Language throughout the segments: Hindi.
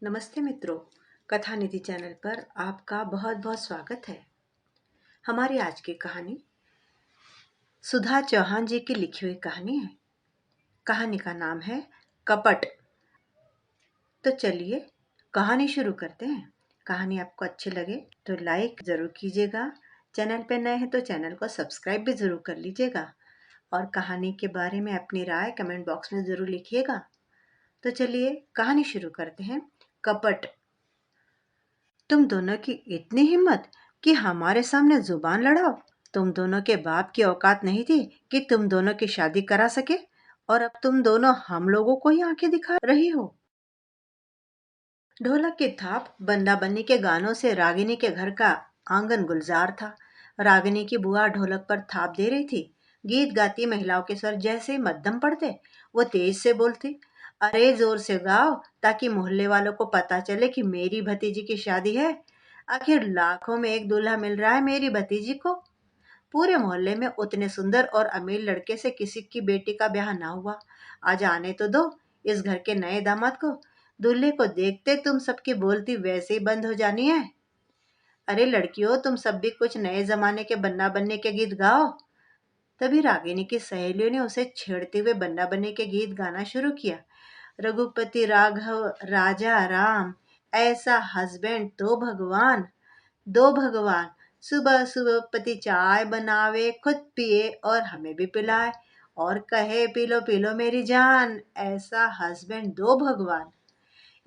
नमस्ते मित्रों। कथा निधि चैनल पर आपका बहुत बहुत स्वागत है। हमारी आज की कहानी सुधा चौहान जी की लिखी हुई कहानी है। कहानी का नाम है कपट। तो चलिए कहानी शुरू करते हैं। कहानी आपको अच्छी लगे तो लाइक जरूर कीजिएगा। चैनल पे नए हैं तो चैनल को सब्सक्राइब भी जरूर कर लीजिएगा और कहानी के बारे में अपनी राय कमेंट बॉक्स में जरूर लिखिएगा। तो चलिए कहानी शुरू करते हैं। कपट। तुम दोनों की इतनी हिम्मत कि हमारे सामने जुबान लड़ाओ। तुम दोनों के बाप की औकात नहीं थी कि तुम दोनों की शादी करा सके और अब तुम दोनों हम लोगों को ही आंखें दिखा रही हो। ढोलक की थाप बंदा बन्नी के गानों से रागिनी के घर का आंगन गुलजार था। रागिनी की बुआ ढोलक पर थाप दे रही थी। गीत गाती महिलाओं के स्वर जैसे मध्यम पड़ते, वो तेज से बोलती, अरे जोर से गाओ ताकि मोहल्ले वालों को पता चले कि मेरी भतीजी की शादी है। आखिर लाखों में एक दूल्हा मिल रहा है मेरी भतीजी को। पूरे मोहल्ले में उतने सुंदर और अमीर लड़के से किसी की बेटी का ब्याह ना हुआ। आज आने तो दो इस घर के नए दामाद को। दूल्हे को देखते तुम सबकी बोलती वैसे ही बंद हो जानी है। अरे लड़कियों, तुम सब भी कुछ नए जमाने के बन्ना बनने के गीत गाओ। तभी रागिनी की सहेलियों ने उसे छेड़ते हुए बन्ना बनने के गीत गाना शुरू किया। रघुपति राघव राजा राम, ऐसा हस्बैंड दो भगवान, सुबह सुबह पति चाय बनावे, खुद पिए और हमें भी पिलाए, और कहे पी लो मेरी जान, ऐसा हस्बैंड दो भगवान।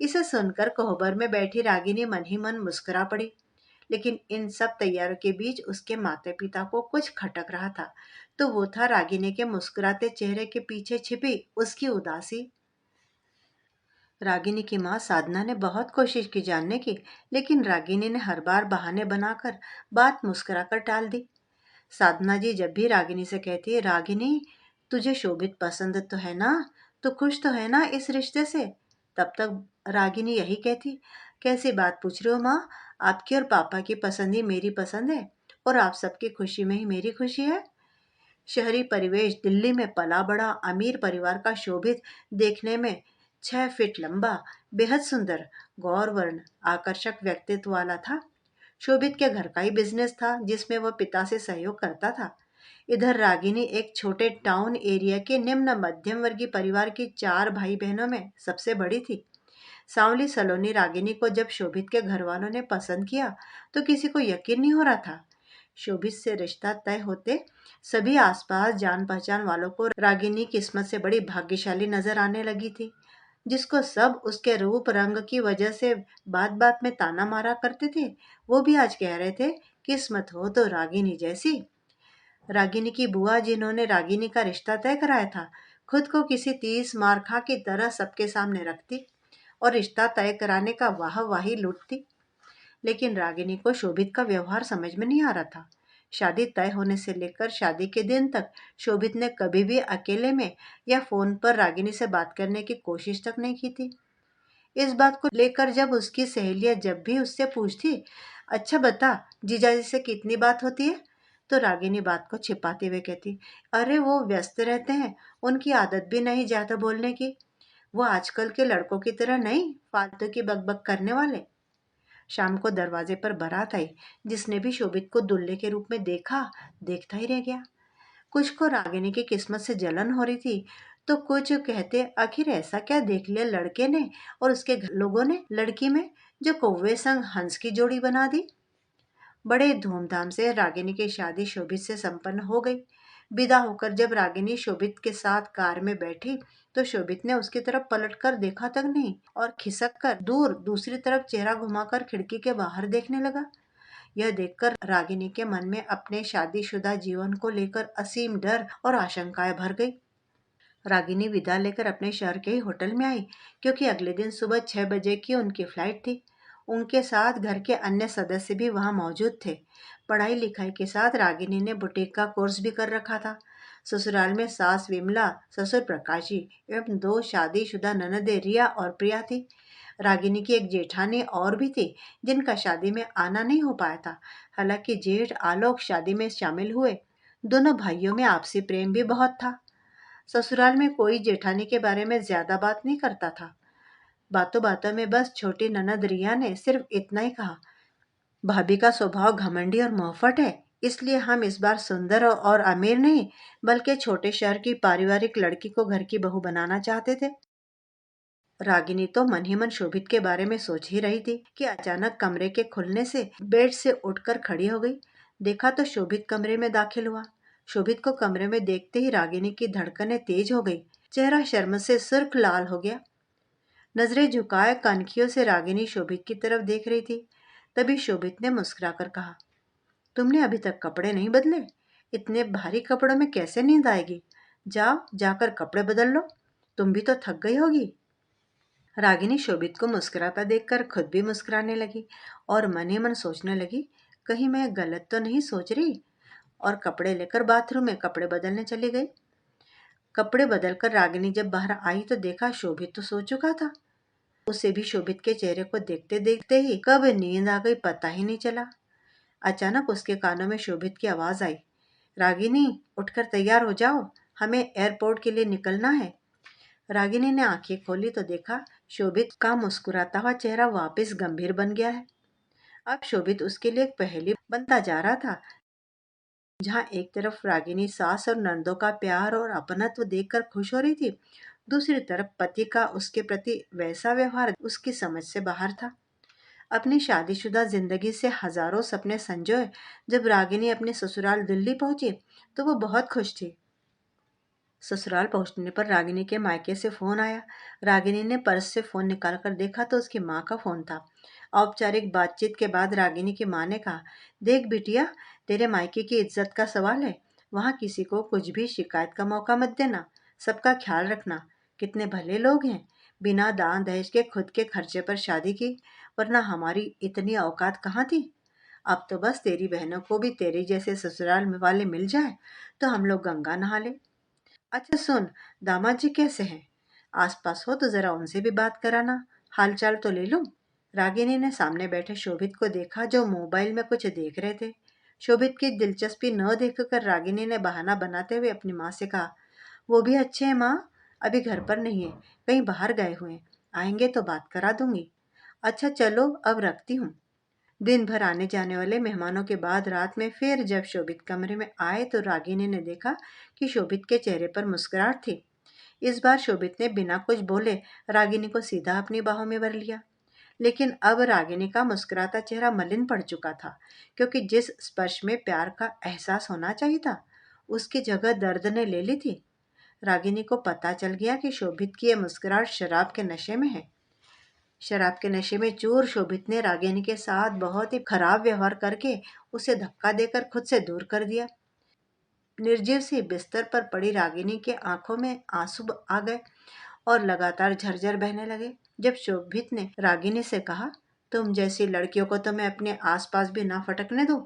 इसे सुनकर कोहबर में बैठी रागिनी मन ही मन मुस्कुरा पड़ी। लेकिन इन सब तैयारों के बीच उसके माता पिता को कुछ खटक रहा था। तो वो था रागिनी के मुस्कुराते चेहरे के पीछे छिपी उसकी उदासी। रागिनी की माँ साधना ने बहुत कोशिश की जानने की, लेकिन रागिनी ने हर बार बहाने बनाकर बात मुस्कुराकर टाल दी। साधना जी जब भी रागिनी से कहती है, रागिनी तुझे शोभित पसंद तो है ना, तो खुश तो है ना इस रिश्ते से, तब तक रागिनी यही कहती, कैसी बात पूछ रहे हो माँ, आपकी और पापा की पसंद ही मेरी पसंद है और आप सबकी खुशी में ही मेरी खुशी है। शहरी परिवेश दिल्ली में पला बड़ा अमीर परिवार का शोभित, देखने में 6 फीट लंबा, बेहद सुंदर, गौरवर्ण, आकर्षक व्यक्तित्व वाला था। शोभित के घर का ही बिजनेस था जिसमें वह पिता से सहयोग करता था। इधर रागिनी एक छोटे टाउन एरिया के निम्न मध्यम वर्गीय परिवार की 4 भाई बहनों में सबसे बड़ी थी। सांवली सलोनी रागिनी को जब शोभित के घर वालों ने पसंद किया तो किसी को यकीन नहीं हो रहा था। शोभित से रिश्ता तय होते सभी आसपास जान पहचान वालों को रागिनी किस्मत से बड़ी भाग्यशाली नजर आने लगी थी। जिसको सब उसके रूप रंग की वजह से बात बात में ताना मारा करते थे, वो भी आज कह रहे थे, किस्मत हो तो रागिनी जैसी। रागिनी की बुआ जिन्होंने रागिनी का रिश्ता तय कराया था, खुद को किसी तीस मारखा की तरह सबके सामने रखती और रिश्ता तय कराने का वाह वाही लूटती। लेकिन रागिनी को शोभित का व्यवहार समझ में नहीं आ रहा था। शादी तय होने से लेकर शादी के दिन तक शोभित ने कभी भी अकेले में या फोन पर रागिनी से बात करने की कोशिश तक नहीं की थी। इस बात को लेकर जब उसकी सहेलियां जब भी उससे पूछती, अच्छा बता जीजाजी से कितनी बात होती है, तो रागिनी बात को छिपाते हुए कहती, अरे वो व्यस्त रहते हैं, उनकी आदत भी नहीं ज्यादा बोलने की। वो आजकल के लड़कों की तरह नहीं फालतू की बकबक करने वाले। शाम को दरवाजे पर बारात आई। जिसने भी शोभित को दूल्हे के रूप में देखा, देखता ही रह गया। कुछ को रागिनी की किस्मत से जलन हो रही थी, तो कुछ कहते आखिर ऐसा क्या देख लिया लड़के ने और उसके लोगों ने लड़की में, जो कौवे संग हंस की जोड़ी बना दी। बड़े धूमधाम से रागिनी की शादी शोभित से संपन्न हो गई। विदा होकर जब रागिनी शोभित के साथ कार में बैठी तो शोभित ने उसकी तरफ पलटकर देखा तक नहीं और खिसक कर दूर दूसरी तरफ चेहरा घुमाकर खिड़की के बाहर देखने लगा। यह देखकर रागिनी के मन में अपने शादीशुदा जीवन को लेकर असीम डर और आशंकाएं भर गई। रागिनी विदा लेकर अपने शहर के ही होटल में आई, क्योंकि अगले दिन सुबह 6 बजे की उनकी फ्लाइट थी। उनके साथ घर के अन्य सदस्य भी वहां मौजूद थे। पढ़ाई लिखाई के साथ रागिनी ने बुटीक का कोर्स भी कर रखा था। ससुराल में सास विमला, ससुर प्रकाशी एवं 2 शादीशुदा ननदें रिया और प्रिया थी। रागिनी की एक जेठानी और भी थी जिनका शादी में आना नहीं हो पाया था। हालांकि जेठ आलोक शादी में शामिल हुए। दोनों भाइयों में आपसी प्रेम भी बहुत था। ससुराल में कोई जेठानी के बारे में ज्यादा बात नहीं करता था। बातों बातों में बस छोटी ननद रिया ने सिर्फ इतना ही कहा, भाभी का स्वभाव घमंडी और मोहफट है, इसलिए हम इस बार सुंदर और अमीर नहीं बल्कि छोटे शहर की पारिवारिक लड़की को घर की बहू बनाना चाहते थे। रागिनी तो मन ही मन शोभित के बारे में सोच ही रही थी कि अचानक कमरे के खुलने से बेड से उठकर खड़ी हो गई। देखा तो शोभित कमरे में दाखिल हुआ। शोभित को कमरे में देखते ही रागिनी की धड़कनें तेज हो गई। चेहरा शर्म से सुर्ख लाल हो गया। नजरें झुकाए कनखियों से रागिनी शोभित की तरफ देख रही थी। तभी शोभित ने मुस्कुराकर कहा, तुमने अभी तक कपड़े नहीं बदले? इतने भारी कपड़ों में कैसे नींद आएगी? जाओ, जाकर कपड़े बदल लो। तुम भी तो थक गई होगी। रागिनी शोभित को मुस्कुराता देखकर खुद भी मुस्कुराने लगी और मन ही मन सोचने लगी, कहीं मैं गलत तो नहीं सोच रही। और कपड़े लेकर बाथरूम में कपड़े बदलने चली गई। कपड़े बदलकर रागिनी जब बाहर आई तो देखा शोभित तो सो चुका था। उसे भी शोभित के चेहरे को देखते देखते ही कब नींद आ गई पता ही नहीं चला। अचानक उसके कानों में शोभित की आवाज आई, रागिनी उठकर तैयार हो जाओ, हमें एयरपोर्ट के लिए निकलना है। रागिनी ने आंखें खोली तो देखा शोभित का मुस्कुराता हुआ चेहरा वापस गंभीर बन गया है। अब शोभित उसके लिए एक पहेली बनता जा रहा था। जहां एक तरफ रागिनी सास और नंदों का प्यार और अपनत्व देखकर खुश हो रही थी, दूसरी तरफ पति का उसके प्रति वैसा व्यवहार उसकी समझ से बाहर था। अपनी शादीशुदा जिंदगी से हजारों सपने संजोए जब रागिनी अपने ससुराल दिल्ली पहुंची तो वो बहुत खुश थी। ससुराल पहुंचने पर रागिनी के मायके से फोन आया। रागिनी ने पर्स से फोन निकालकर देखा तो उसकी माँ का फोन था। औपचारिक बातचीत के बाद रागिनी की माँ ने कहा, देख बिटिया, तेरे मायके की इज्जत का सवाल है। वहाँ किसी को कुछ भी शिकायत का मौका मत देना। सबका ख्याल रखना। कितने भले लोग हैं, बिना दान दहेज के खुद के खर्चे पर शादी की, वरना हमारी इतनी औकात कहाँ थी। अब तो बस तेरी बहनों को भी तेरे जैसे ससुराल में वाले मिल जाए तो हम लोग गंगा नहा ले। अच्छा सुन, दामाद जी कैसे हैं? आसपास हो तो जरा उनसे भी बात कराना, हालचाल तो ले लूं। रागिनी ने सामने बैठे शोभित को देखा जो मोबाइल में कुछ देख रहे थे। शोभित की दिलचस्पी न देखकर रागिनी ने बहाना बनाते हुए अपनी माँ से कहा, वो भी अच्छे हैं माँ, अभी घर पर नहीं है, कहीं बाहर गए हुए हैं, आएंगे तो बात करा दूंगी। अच्छा चलो अब रखती हूँ। दिन भर आने जाने वाले मेहमानों के बाद रात में फिर जब शोभित कमरे में आए तो रागिनी ने देखा कि शोभित के चेहरे पर मुस्कुराहट थी। इस बार शोभित ने बिना कुछ बोले रागिनी को सीधा अपनी बाहों में भर लिया। लेकिन अब रागिनी का मुस्कुराता चेहरा मलिन पड़ चुका था, क्योंकि जिस स्पर्श में प्यार का एहसास होना चाहिए था उसकी जगह दर्द ने ले ली थी। रागिनी को पता चल गया कि शोभित की यह मुस्कुराहट शराब के नशे में है। शराब के नशे में चूर शोभित ने रागिनी के साथ बहुत ही खराब व्यवहार करके उसे धक्का देकर खुद से दूर कर दिया। निर्जीव सी बिस्तर पर पड़ी रागिनी के आंखों में आंसू आ गए और लगातार झरझर बहने लगे। जब शोभित ने रागिनी से कहा, तुम जैसी लड़कियों को तो मैं अपने आसपास भी ना फटकने दूं,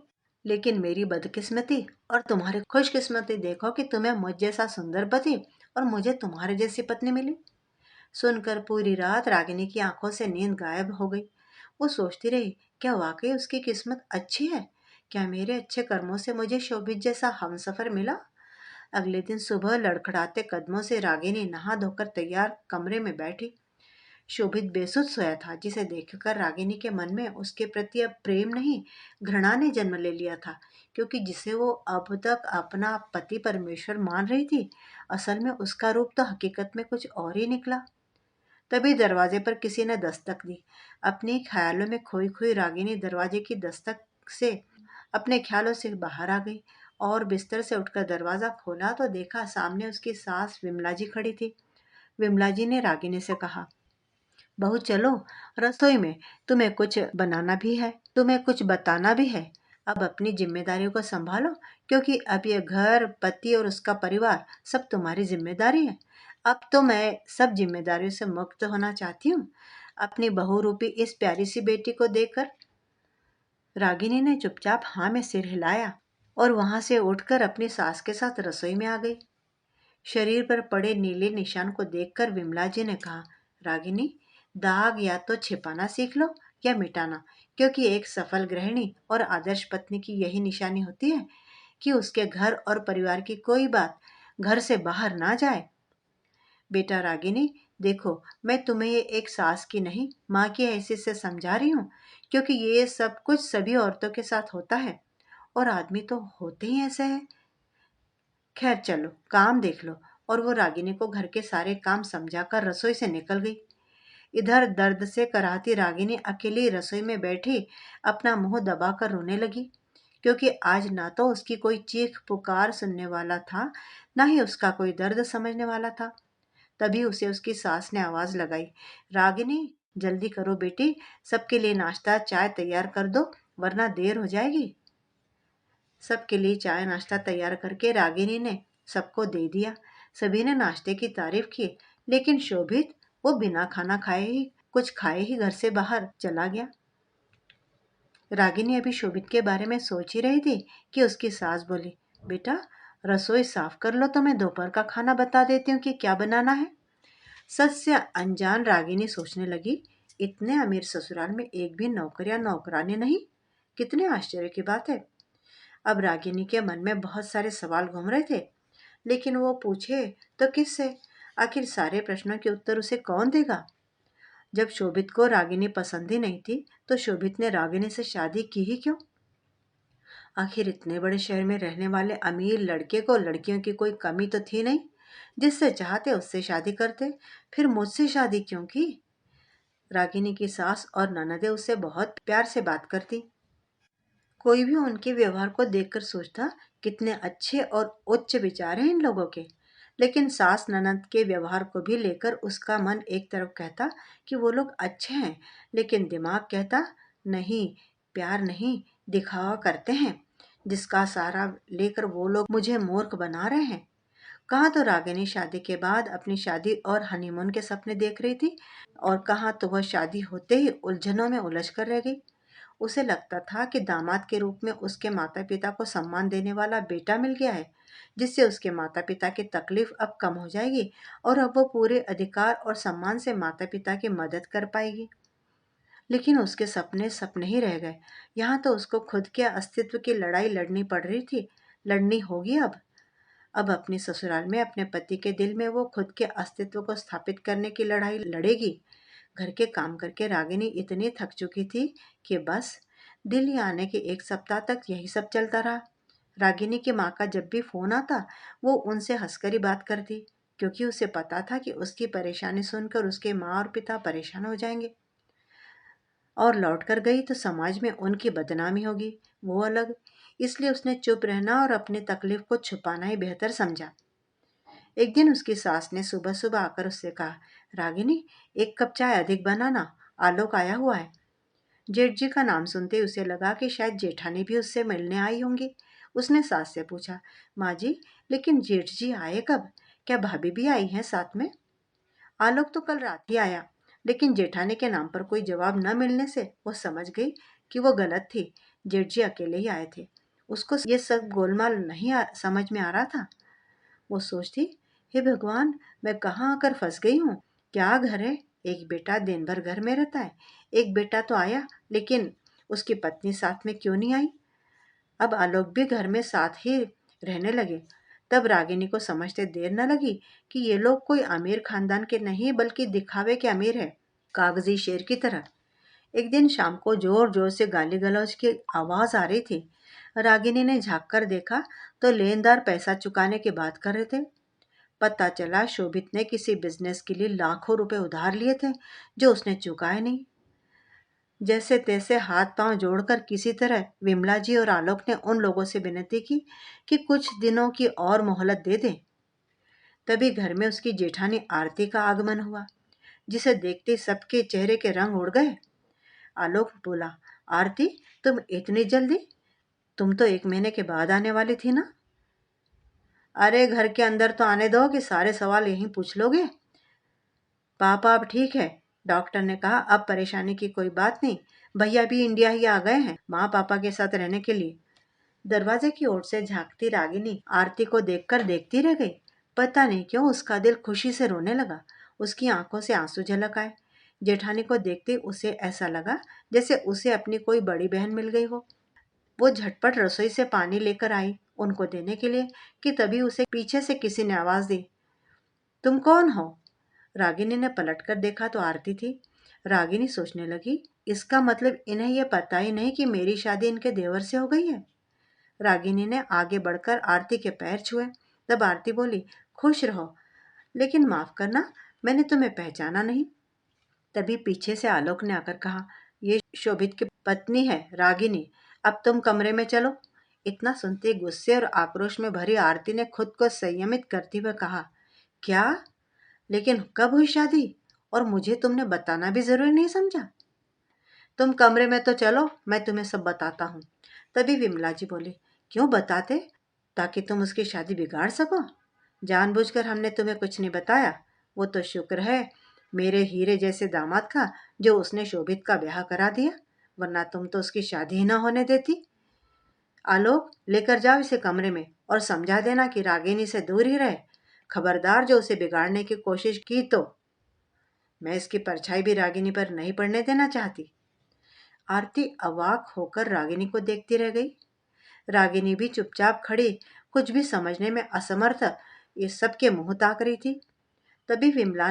लेकिन मेरी बदकिस्मती और तुम्हारी खुशकिस्मती देखो कि तुम्हें मुझ जैसा सुंदर पति और मुझे तुम्हारे जैसी पत्नी मिली। सुनकर पूरी रात रागिनी की आंखों से नींद गायब हो गई। वो सोचती रही, क्या वाकई उसकी किस्मत अच्छी है? क्या मेरे अच्छे कर्मों से मुझे शोभित जैसा हमसफर मिला? अगले दिन सुबह लड़खड़ाते कदमों से रागिनी नहा धोकर तैयार कमरे में बैठी। शोभित बेसुध सोया था, जिसे देखकर रागिनी के मन में उसके प्रति अब प्रेम नहीं, घृणा ने जन्म ले लिया था, क्योंकि जिसे वो अब तक अपना पति परमेश्वर मान रही थी, असल में उसका रूप तो हकीकत में कुछ और ही निकला। तभी दरवाजे पर किसी ने दस्तक दी। अपने ख्यालों में खोई खोई रागिनी दरवाजे की दस्तक से अपने ख्यालों से बाहर आ गई और बिस्तर से उठकर दरवाजा खोला तो देखा सामने उसकी सास विमला जी खड़ी थी। विमला जी ने रागिनी से कहा, बहू चलो रसोई में, तुम्हें कुछ बनाना भी है, तुम्हें कुछ बताना भी है। अब अपनी जिम्मेदारियों को संभालो, क्योंकि अब ये घर, पति और उसका परिवार सब तुम्हारी जिम्मेदारी है। अब तो मैं सब जिम्मेदारियों से मुक्त होना चाहती हूँ। अपनी बहू रूपी इस प्यारी सी बेटी को देखकर रागिनी ने चुपचाप हाँ में सिर हिलाया और वहां से उठकर अपनी सास के साथ रसोई में आ गई। शरीर पर पड़े नीले निशान को देखकर विमला जी ने कहा, रागिनी, दाग या तो छिपाना सीख लो या मिटाना, क्योंकि एक सफल गृहिणी और आदर्श पत्नी की यही निशानी होती है कि उसके घर और परिवार की कोई बात घर से बाहर ना जाए। बेटा रागिनी, देखो, मैं तुम्हें ये एक सास की नहीं, माँ की हैसियत से समझा रही हूँ, क्योंकि ये सब कुछ सभी औरतों के साथ होता है और आदमी तो होते ही ऐसे हैं। खैर चलो, काम देख लो। और वो रागिनी को घर के सारे काम समझाकर रसोई से निकल गई। इधर दर्द से कराहती रागिनी अकेली रसोई में बैठी अपना मुंह दबाकर रोने लगी, क्योंकि आज ना तो उसकी कोई चीख पुकार सुनने वाला था, ना ही उसका कोई दर्द समझने वाला था। तभी उसे उसकी सास ने आवाज लगाई, रागिनी, जल्दी करो बेटी, सबके लिए नाश्ता चाय तैयार कर दो, वरना देर हो जाएगी। सबके लिए चाय नाश्ता तैयार करके रागिनी ने सबको दे दिया। सभी ने नाश्ते की तारीफ की, लेकिन शोभित, वो बिना खाना खाए ही कुछ खाए ही घर से बाहर चला गया। रागिनी अभी शोभित के बारे में सोच ही रही थी कि उसकी सास बोली, बेटा, रसोई साफ कर लो तो मैं दोपहर का खाना बता देती हूँ कि क्या बनाना है। सच से अनजान रागिनी सोचने लगी, इतने अमीर ससुराल में एक भी नौकर या नौकरानी नहीं, कितने आश्चर्य की बात है। अब रागिनी के मन में बहुत सारे सवाल घूम रहे थे, लेकिन वो पूछे तो किससे? आखिर सारे प्रश्नों के उत्तर उसे कौन देगा? जब शोभित को रागिनी पसंद ही नहीं थी, तो शोभित ने रागिनी से शादी की ही क्यों? आखिर इतने बड़े शहर में रहने वाले अमीर लड़के को लड़कियों की कोई कमी तो थी नहीं, जिससे चाहते उससे शादी करते। फिर मुझसे शादी क्यों की? रागिनी की सास और ननदे उससे बहुत प्यार से बात करती। कोई भी उनके व्यवहार को देखकर सोचता, कितने अच्छे और उच्च विचार हैं इन लोगों के। लेकिन सास ननद के व्यवहार को भी लेकर उसका मन एक तरफ कहता कि वो लोग अच्छे हैं, लेकिन दिमाग कहता, नहीं, प्यार नहीं, दिखावा करते हैं, जिसका सहारा लेकर वो लोग मुझे मूर्ख बना रहे हैं। कहाँ तो रागिनी शादी के बाद अपनी शादी और हनीमून के सपने देख रही थी, और कहाँ तो वह शादी होते ही उलझनों में उलझ कर रह गई। उसे लगता था कि दामाद के रूप में उसके माता पिता को सम्मान देने वाला बेटा मिल गया है, जिससे उसके माता पिता की तकलीफ अब कम हो जाएगी और अब वो पूरे अधिकार और सम्मान से माता पिता की मदद कर पाएगी। लेकिन उसके सपने सपने ही रह गए। यहाँ तो उसको खुद के अस्तित्व की लड़ाई लड़नी पड़ रही थी, लड़नी होगी अब अपने ससुराल में अपने पति के दिल में वो खुद के अस्तित्व को स्थापित करने की लड़ाई लड़ेगी। घर के काम करके रागिनी इतनी थक चुकी थी कि बस दिल्ली आने के एक सप्ताह तक यही सब चलता रहा। रागिनी की माँ का जब भी फोन आता, वो उनसे हंसकर ही बात करती, क्योंकि उसे पता था कि उसकी परेशानी सुनकर उसके माँ और पिता परेशान हो जाएंगे और लौट कर गई तो समाज में उनकी बदनामी होगी, वो अलग। इसलिए उसने चुप रहना और अपनी तकलीफ को छुपाना ही बेहतर समझा। एक दिन उसकी सास ने सुबह सुबह आकर उससे कहा, रागिनी, एक कप चाय अधिक बनाना, आलोक आया हुआ है। जेठ जी का नाम सुनते ही उसे लगा कि शायद जेठानी भी उससे मिलने आई होंगी। उसने सास से पूछा, माँ जी, लेकिन जेठ जी आए कब? क्या भाभी भी आई हैं साथ में? आलोक तो कल रात ही आया, लेकिन जेठानी के नाम पर कोई जवाब न मिलने से वो समझ गई कि वो गलत थी। जेठ जी अकेले ही आए थे। उसको ये सब गोलमाल नहीं समझ में आ रहा था। वो सोचती, हे भगवान, मैं कहाँ आकर फंस गई हूँ। क्या घर है, एक बेटा दिन भर घर में रहता है, एक बेटा तो आया, लेकिन उसकी पत्नी साथ में क्यों नहीं आई? अब आलोक भी घर में साथ ही रहने लगे। तब रागिनी को समझते देर न लगी कि ये लोग कोई अमीर खानदान के नहीं, बल्कि दिखावे के अमीर है, कागजी शेर की तरह। एक दिन शाम को जोर जोर से गाली गलौज की आवाज आ रही थी। रागिनी ने झांक कर देखा तो लेनदार पैसा चुकाने की बात कर रहे थे। पता चला शोभित ने किसी बिजनेस के लिए लाखों रुपए उधार लिए थे, जो उसने चुकाए नहीं। जैसे तैसे हाथ पांव जोड़कर किसी तरह विमला जी और आलोक ने उन लोगों से विनती की कि कुछ दिनों की और मोहलत दे दें। तभी घर में उसकी जेठानी आरती का आगमन हुआ, जिसे देखते सबके चेहरे के रंग उड़ गए। आलोक बोला, आरती, तुम इतनी जल्दी? तुम तो 1 महीने के बाद आने वाली थी ना? अरे घर के अंदर तो आने दो कि सारे सवाल यहीं पूछ लोगे। पापा अब ठीक है, डॉक्टर ने कहा अब परेशानी की कोई बात नहीं। भैया भी इंडिया ही आ गए हैं माँ पापा के साथ रहने के लिए। दरवाजे की ओर से झांकती रागिनी आरती को देखकर देखती रह गई। पता नहीं क्यों उसका दिल खुशी से रोने लगा। उसकी आंखों से आंसू झलक आए। जेठानी को देखते उसे ऐसा लगा जैसे उसे अपनी कोई बड़ी बहन मिल गई हो। वो झटपट रसोई से पानी लेकर आई उनको देने के लिए कि तभी उसे पीछे से किसी ने आवाज दी, तुम कौन हो? रागिनी ने पलटकर देखा तो आरती थी। रागिनी सोचने लगी, इसका मतलब इन्हें यह पता ही नहीं कि मेरी शादी इनके देवर से हो गई है। रागिनी ने आगे बढ़कर आरती के पैर छुए। तब आरती बोली, खुश रहो, लेकिन माफ करना, मैंने तुम्हें पहचाना नहीं। तभी पीछे से आलोक ने आकर कहा, ये शोभित की पत्नी है रागिनी, अब तुम कमरे में चलो। इतना सुनते गुस्से और आक्रोश में भरी आरती ने खुद को संयमित करते हुए कहा, क्या? लेकिन कब हुई शादी? और मुझे तुमने बताना भी जरूरी नहीं समझा? तुम कमरे में तो चलो, मैं तुम्हें सब बताता हूँ। तभी विमला जी बोली, क्यों बताते? ताकि तुम उसकी शादी बिगाड़ सको? जानबूझकर हमने तुम्हें कुछ नहीं बताया। वो तो शुक्र है मेरे हीरे जैसे दामाद का जो उसने शोभित का ब्याह करा दिया, वरना तुम तो उसकी शादी ही ना होने देती। आलोक, लेकर जाओ इसे कमरे में और समझा देना कि रागिनी से दूर ही रहे। खबरदार जो उसे बिगाड़ने की कोशिश की तो मैं इसकी परछाई भी रागिनी पर नहीं पड़ने देना चाहती। आरती अवाक होकर रागिनी को देखती रह गई। रागिनी भी चुपचाप खड़ी, कुछ भी समझने में असमर्थ, ये सबके मुंह ताक रही थी। तभी विमला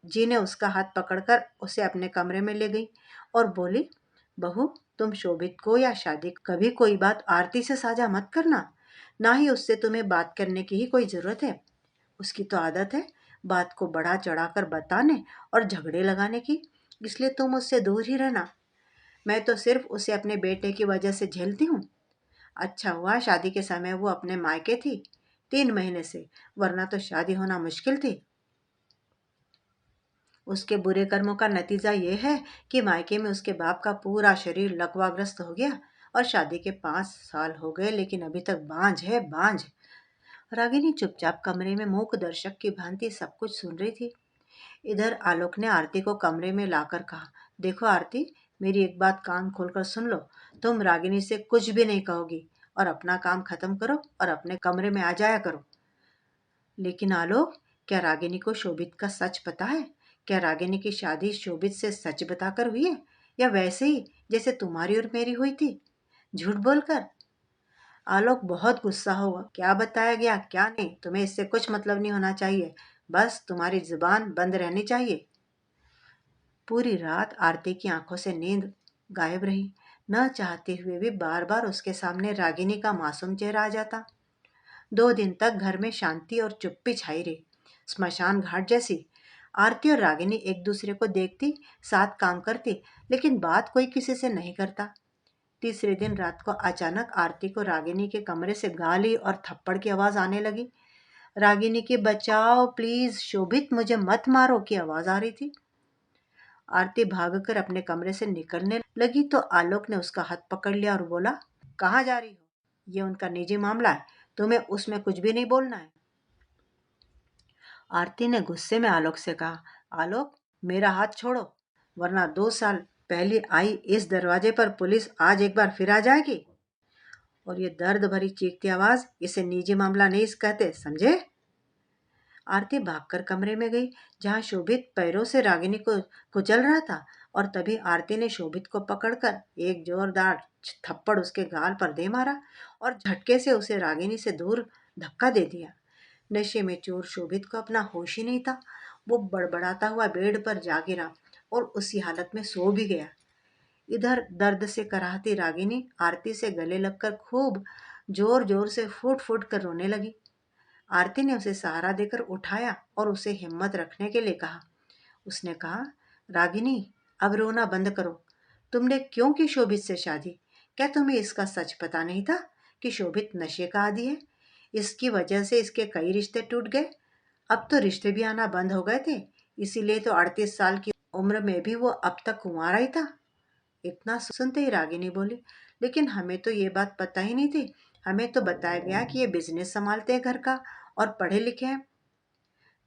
जी ने उसका हाथ पकड़कर उसे अपने कमरे में ले गई और बोली, बहू, तुम शोभित को या शादी कभी कोई बात आरती से साझा मत करना। ना ही उससे तुम्हें बात करने की ही कोई जरूरत है। उसकी तो आदत है बात को बढ़ा चढ़ाकर बताने और झगड़े लगाने की, इसलिए तुम उससे दूर ही रहना। मैं तो सिर्फ उसे अपने बेटे की वजह से झेलती हूँ। अच्छा हुआ शादी के समय वो अपने मायके थी 3 महीने से, वरना तो शादी होना मुश्किल थी। उसके बुरे कर्मों का नतीजा ये है कि मायके में उसके बाप का पूरा शरीर लकवाग्रस्त हो गया और शादी के 5 साल हो गए, लेकिन अभी तक बांझ है, बांझ। रागिनी चुपचाप कमरे में मूक दर्शक की भांति सब कुछ सुन रही थी। इधर आलोक ने आरती को कमरे में लाकर कहा, देखो आरती, मेरी एक बात कान खोलकर सुन लो। तुम रागिनी से कुछ भी नहीं कहोगी और अपना काम खत्म करो और अपने कमरे में आ जाया करो। लेकिन आलोक, क्या रागिनी को शोभित का सच पता है? क्या रागिनी की शादी शोभित से सच बताकर हुई है, या वैसे ही जैसे तुम्हारी और मेरी हुई थी, झूठ बोलकर? आलोक बहुत गुस्सा हुआ। क्या बताया गया क्या नहीं, तुम्हें इससे कुछ मतलब नहीं होना चाहिए, बस तुम्हारी जुबान बंद रहनी चाहिए। पूरी रात आरती की आंखों से नींद गायब रही। न चाहते हुए भी बार बार उसके सामने रागिनी का मासूम चेहरा आ जाता। 2 दिन तक घर में शांति और चुप्पी छाई रही, स्मशान घाट जैसी। आरती और रागिनी एक दूसरे को देखती, साथ काम करती, लेकिन बात कोई किसी से नहीं करता। तीसरे दिन रात को अचानक आरती को रागिनी के कमरे से गाली और थप्पड़ की आवाज आने लगी। रागिनी की बचाओ प्लीज, शोभित मुझे मत मारो की आवाज आ रही थी। आरती भागकर अपने कमरे से निकलने लगी तो आलोक ने उसका हाथ पकड़ लिया और बोला, कहाँ जा रही हो? ये उनका निजी मामला है, तुम्हें उसमें कुछ भी नहीं बोलना है। आरती ने गुस्से में आलोक से कहा, आलोक, मेरा हाथ छोड़ो, वरना 2 साल पहले आई इस दरवाजे पर पुलिस आज एक बार फिर आ जाएगी। और ये दर्द भरी चीखती आवाज, इसे निजी मामला नहीं कहते, समझे? आरती भागकर कमरे में गई जहां शोभित पैरों से रागिनी को कुचल रहा था। और तभी आरती ने शोभित को पकड़कर एक जोरदार थप्पड़ उसके गाल पर दे मारा और झटके से उसे रागिनी से दूर धक्का दे दिया। नशे में चूर शोभित को अपना होश ही नहीं था। वो बड़बड़ाता हुआ बेड पर जा गिरा और उसी हालत में सो भी गया। इधर दर्द से कराहती रागिनी आरती से गले लगकर खूब जोर जोर से फूट फूट कर रोने लगी। आरती ने उसे सहारा देकर उठाया और उसे हिम्मत रखने के लिए कहा। उसने कहा, रागिनी, अब रोना बंद करो। तुमने क्यों की शोभित से शादी? क्या तुम्हें इसका सच पता नहीं था कि शोभित नशे का आदी है? इसकी वजह से इसके कई रिश्ते टूट गए। अब तो रिश्ते भी आना बंद हो गए थे, इसीलिए तो 38 साल की उम्र में भी वो अब तक कुंवारा ही था। इतना सुनते ही रागिनी बोली, लेकिन हमें तो ये बात पता ही नहीं थी। हमें तो बताया गया कि ये बिजनेस संभालते हैं घर का और पढ़े लिखे हैं।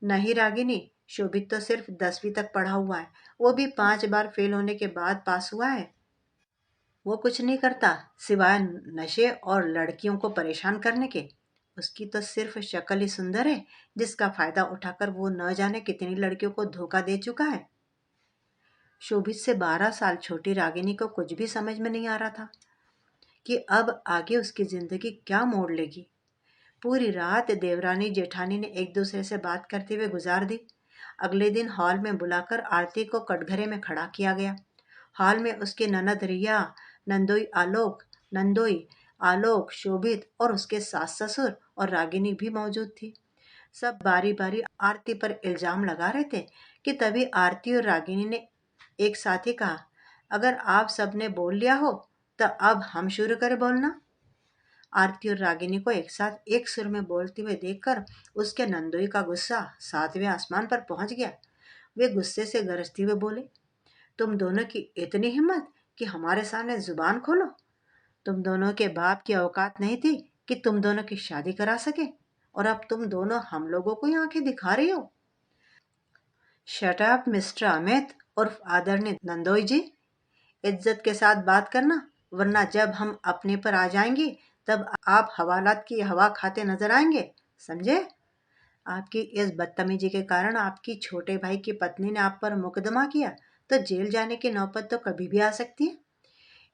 नहीं रागिनी, शोभित तो सिर्फ 10वीं तक पढ़ा हुआ है, वो भी 5 बार फेल होने के बाद पास हुआ है। वो कुछ नहीं करता सिवाय नशे और लड़कियों को परेशान करने के। उसकी तो सिर्फ शक्ल ही सुंदर है, जिसका फायदा उठाकर वो न जाने कितनी लड़कियों को धोखा दे चुका है। शोभित से 12 साल छोटी रागिनी को कुछ भी समझ में नहीं आ रहा था कि अब आगे उसकी जिंदगी क्या मोड़ लेगी। पूरी रात देवरानी जेठानी ने एक दूसरे से बात करते हुए गुजार दी। अगले दिन हॉल में बुलाकर आरती को कटघरे में खड़ा किया गया। हॉल में उसके ननद रिया, नंदोई आलोक नंदोई आलोक, शोभित और उसके सास ससुर और रागिनी भी मौजूद थी। सब बारी बारी आरती पर इल्जाम लगा रहे थे कि तभी आरती और रागिनी ने एक साथ ही कहा, अगर आप सबने बोल लिया हो तो अब हम शुरू करें बोलना। आरती और रागिनी को एक साथ एक सुर में बोलते हुए देखकर उसके नंदोई का गुस्सा सातवें आसमान पर पहुंच गया। वे गुस्से से गरजते हुए बोले, तुम दोनों की इतनी हिम्मत कि हमारे सामने जुबान खोलो। तुम दोनों के बाप की औकात नहीं थी कि तुम दोनों की शादी करा सके, और अब तुम दोनों हम लोगों को ही आंखें दिखा रही हो। शट अप मिस्टर अमित उर्फ आदरणीय नंदोई जी, इज्जत के साथ बात करना, वरना जब हम अपने पर आ जाएंगे तब आप हवालात की हवा खाते नजर आएंगे, समझे? आपकी इस बदतमीजी के कारण आपकी छोटे भाई की पत्नी ने आप पर मुकदमा किया तो जेल जाने की नौबत तो कभी भी आ सकती है।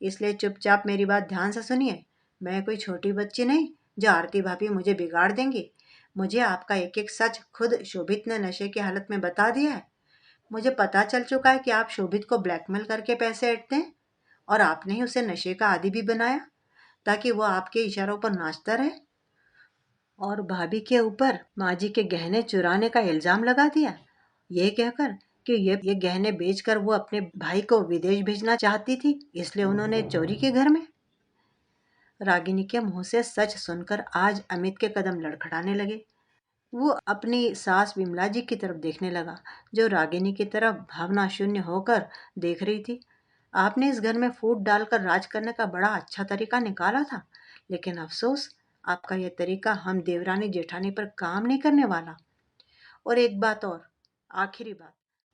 इसलिए चुपचाप मेरी बात ध्यान से सुनिए। मैं कोई छोटी बच्ची नहीं जो आरती भाभी मुझे बिगाड़ देंगी। मुझे आपका एक एक सच खुद शोभित ने नशे की हालत में बता दिया है। मुझे पता चल चुका है कि आप शोभित को ब्लैकमेल करके पैसे ऐंठते हैं, और आपने ही उसे नशे का आदी भी बनाया ताकि वो आपके इशारों पर नाचता रहे, और भाभी के ऊपर माँ जी के गहने चुराने का इल्जाम लगा दिया, ये कहकर कि ये गहने बेचकर वो अपने भाई को विदेश भेजना चाहती थी, इसलिए उन्होंने चोरी की घर में। रागिनी के मुंह से सच सुनकर आज अमित के कदम लड़खड़ाने लगे। वो अपनी सास विमला जी की तरफ देखने लगा, जो रागिनी की तरफ भावना शून्य होकर देख रही थी। आपने इस घर में फूट डालकर राज करने का बड़ा अच्छा तरीका निकाला था, लेकिन अफसोस आपका यह तरीका हम देवरानी जेठानी पर काम नहीं करने वाला। और एक बात और, आखिरी बात,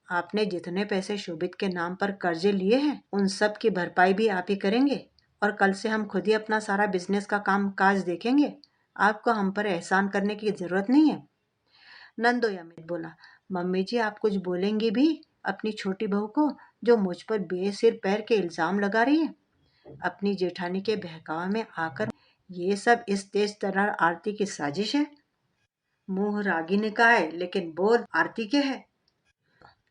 आपने जितने पैसे शोभित के नाम पर कर्जे लिए हैं उन सब की भरपाई भी आप ही करेंगे, और कल से हम खुद ही अपना सारा बिजनेस का काम काज देखेंगे। आपको हम पर एहसान करने की जरूरत नहीं है। नंदोई अमित बोला, मम्मी जी आप कुछ बोलेंगी भी अपनी छोटी बहू को, जो मुझ पर बेसिर पैर के इल्जाम लगा रही है? अपनी जेठानी के बहकावे में आकर ये सब इस तेज तर्रार आरती की साजिश है। मुंह रागिनी का है लेकिन बोल आरती के है।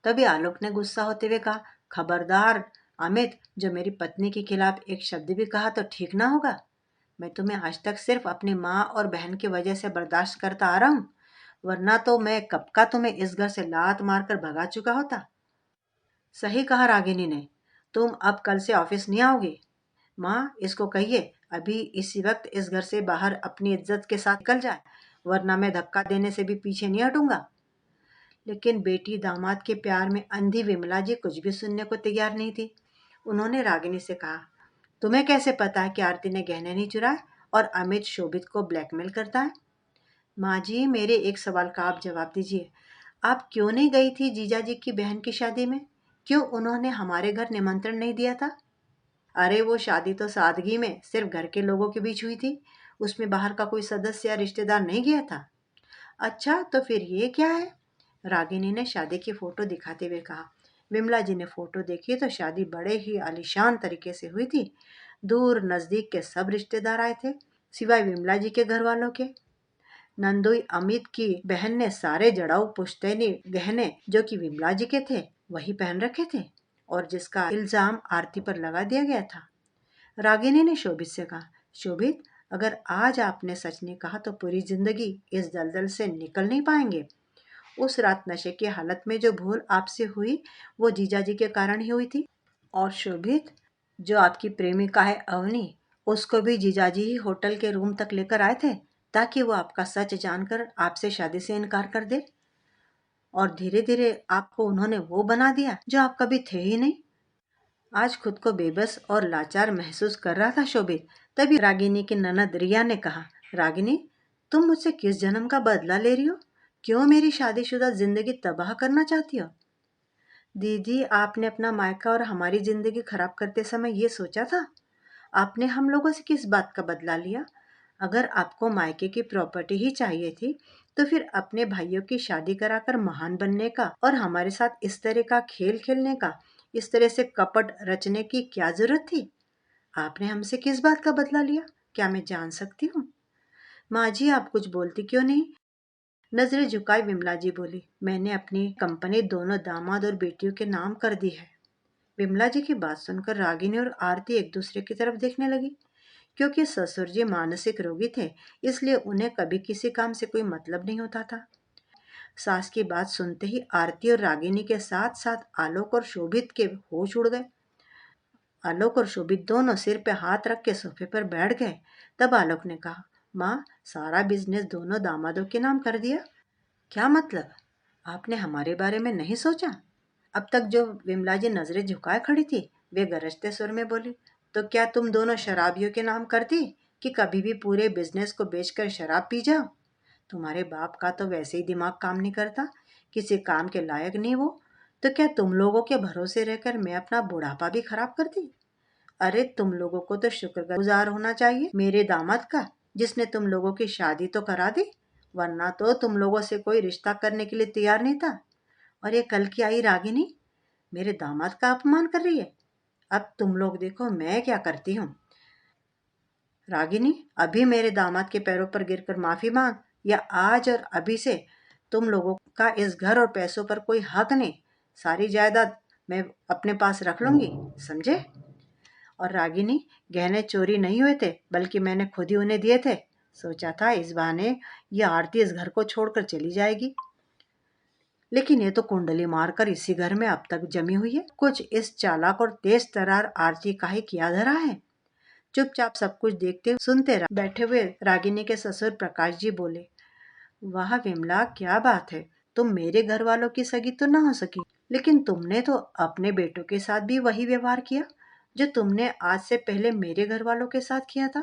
तभी आलोक ने गुस्सा होते हुए कहा, खबरदार अमित, जो मेरी पत्नी के खिलाफ एक शब्द भी कहा तो ठीक ना होगा। मैं तुम्हें आज तक सिर्फ अपनी माँ और बहन की वजह से बर्दाश्त करता आ रहा हूँ, वरना तो मैं कब का तुम्हें इस घर से लात मारकर भगा चुका होता। सही कहा रागिनी ने, तुम अब कल से ऑफिस नहीं आओगी। माँ, इसको कहिए अभी इसी वक्त इस घर से बाहर अपनी इज्जत के साथ निकल जाए, वरना मैं धक्का देने से भी पीछे नहीं हटूंगा। लेकिन बेटी दामाद के प्यार में अंधी विमला जी कुछ भी सुनने को तैयार नहीं थी। उन्होंने रागिनी से कहा, तुम्हें कैसे पता है कि आरती ने गहने नहीं चुराए और अमित शोभित को ब्लैकमेल करता है? माँ जी, मेरे एक सवाल का आप जवाब दीजिए। आप क्यों नहीं गई थी जीजा जी की बहन की शादी में? क्यों उन्होंने हमारे घर निमंत्रण नहीं दिया था? अरे वो शादी तो सादगी में सिर्फ घर के लोगों के बीच हुई थी, उसमें बाहर का कोई सदस्य या रिश्तेदार नहीं गया था। अच्छा, तो फिर ये क्या है? रागिनी ने शादी की फोटो दिखाते हुए कहा। विमला जी ने फोटो देखी तो शादी बड़े ही आलीशान तरीके से हुई थी। दूर नजदीक के सब रिश्तेदार आए थे, सिवाय विमला जी के घर वालों के। नंदोई अमित की बहन ने सारे जड़ाऊ पुश्तैनी गहने जो कि विमला जी के थे वही पहन रखे थे, और जिसका इल्जाम आरती पर लगा दिया गया था। रागिनी ने शोभित से कहा, शोभित, अगर आज आपने सच नहीं कहा तो पूरी जिंदगी इस दलदल से निकल नहीं पाएंगे। उस रात नशे की हालत में जो भूल आपसे हुई वो जीजाजी के कारण ही हुई थी। और शोभित, जो आपकी प्रेमिका है अवनी, उसको भी जीजाजी ही होटल के रूम तक लेकर आए थे ताकि वो आपका सच जानकर आपसे शादी से इनकार कर दे, और धीरे धीरे आपको उन्होंने वो बना दिया जो आप कभी थे ही नहीं। आज खुद को बेबस और लाचार महसूस कर रहा था शोभित। तभी रागिनी की ननद रिया ने कहा, रागिनी, तुम मुझसे किस जन्म का बदला ले रही हो? क्यों मेरी शादीशुदा जिंदगी तबाह करना चाहती हो? दीदी, आपने अपना मायका और हमारी जिंदगी खराब करते समय ये सोचा था? आपने हम लोगों से किस बात का बदला लिया? अगर आपको मायके की प्रॉपर्टी ही चाहिए थी तो फिर अपने भाइयों की शादी कराकर महान बनने का और हमारे साथ इस तरह का खेल खेलने का, इस तरह से कपट रचने की क्या जरूरत थी? आपने हमसे किस बात का बदला लिया? क्या मैं जान सकती हूँ? माँ जी, आप कुछ बोलती क्यों नहीं? नजरें झुकाई विमला जी बोली, मैंने अपनी कंपनी दोनों दामाद और बेटियों के नाम कर दी है। विमला जी की बात सुनकर रागिनी और आरती एक दूसरे की तरफ देखने लगी। क्योंकि ससुर जी मानसिक रोगी थे, इसलिए उन्हें कभी किसी काम से कोई मतलब नहीं होता था। सास की बात सुनते ही आरती और रागिनी के साथ साथ आलोक और शोभित के होश उड़ गए। आलोक और शोभित दोनों सिर पे हाथ रख के सोफे पर बैठ गए। तब आलोक ने कहा, माँ, सारा बिजनेस दोनों दामादों के नाम कर दिया? क्या मतलब? आपने हमारे बारे में नहीं सोचा? अब तक जो विमला जी नजरें झुकाए खड़ी थी, वे गरजते सुर में बोली, तो क्या तुम दोनों शराबियों के नाम करती कि कभी भी पूरे बिजनेस को बेचकर शराब पी जाओ? तुम्हारे बाप का तो वैसे ही दिमाग काम नहीं करता, किसी काम के लायक नहीं वो। तो क्या तुम लोगों के भरोसे रहकर मैं अपना बुढ़ापा भी खराब करती? अरे तुम लोगों को तो शुक्रगुजार होना चाहिए मेरे दामाद का, जिसने तुम लोगों की शादी तो करा दी, वरना तो तुम लोगों से कोई रिश्ता करने के लिए तैयार नहीं था। और ये कल की आई रागिनी मेरे दामाद का अपमान कर रही है। अब तुम लोग देखो मैं क्या करती हूँ। रागिनी, अभी मेरे दामाद के पैरों पर गिरकर माफी मांग, या आज और अभी से तुम लोगों का इस घर और पैसों पर कोई हक नहीं। सारी जायदाद मैं अपने पास रख लूंगी, समझे? और रागिनी, गहने चोरी नहीं हुए थे, बल्कि मैंने खुद ही उन्हें दिए थे। सोचा था इस बहाने ये आरती इस घर को छोड़कर चली जाएगी, लेकिन ये तो कुंडली मारकर इसी घर में अब तक जमी हुई है। कुछ इस चालाक और तेज तर्रार आरती का ही किया धरा है। चुपचाप सब कुछ देखते सुनते बैठे हुए रागिनी के ससुर प्रकाश जी बोले, वाह विमला, क्या बात है। तुम मेरे घर वालों की सगी तो ना हो सकी, लेकिन तुमने तो अपने बेटों के साथ भी वही व्यवहार किया जो तुमने आज से पहले मेरे घर वालों के साथ किया था।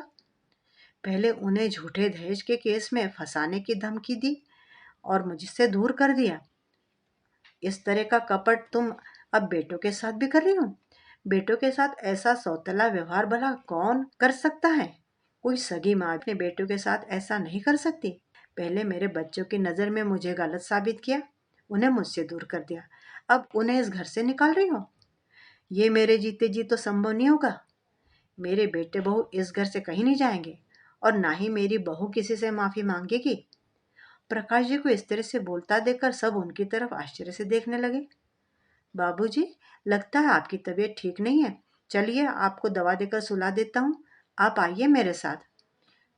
पहले उन्हें झूठे दहेज के केस में फंसाने की धमकी दी और मुझसे दूर कर दिया। इस तरह का कपट तुम अब बेटों के साथ भी कर रही हो। बेटों के साथ ऐसा सौतेला व्यवहार भला कौन कर सकता है? कोई सगी माँ अपने बेटों के साथ ऐसा नहीं कर सकती। पहले मेरे बच्चों की नज़र में मुझे गलत साबित किया, उन्हें मुझसे दूर कर दिया, अब उन्हें इस घर से निकाल रही हो। ये मेरे जीते जी तो संभव नहीं होगा। मेरे बेटे बहू इस घर से कहीं नहीं जाएंगे, और ना ही मेरी बहू किसी से माफी मांगेगी। प्रकाश जी को इस तरह से बोलता देखकर सब उनकी तरफ आश्चर्य से देखने लगे। बाबूजी, लगता है आपकी तबीयत ठीक नहीं है। चलिए आपको दवा देकर सुला देता हूँ, आप आइए मेरे साथ।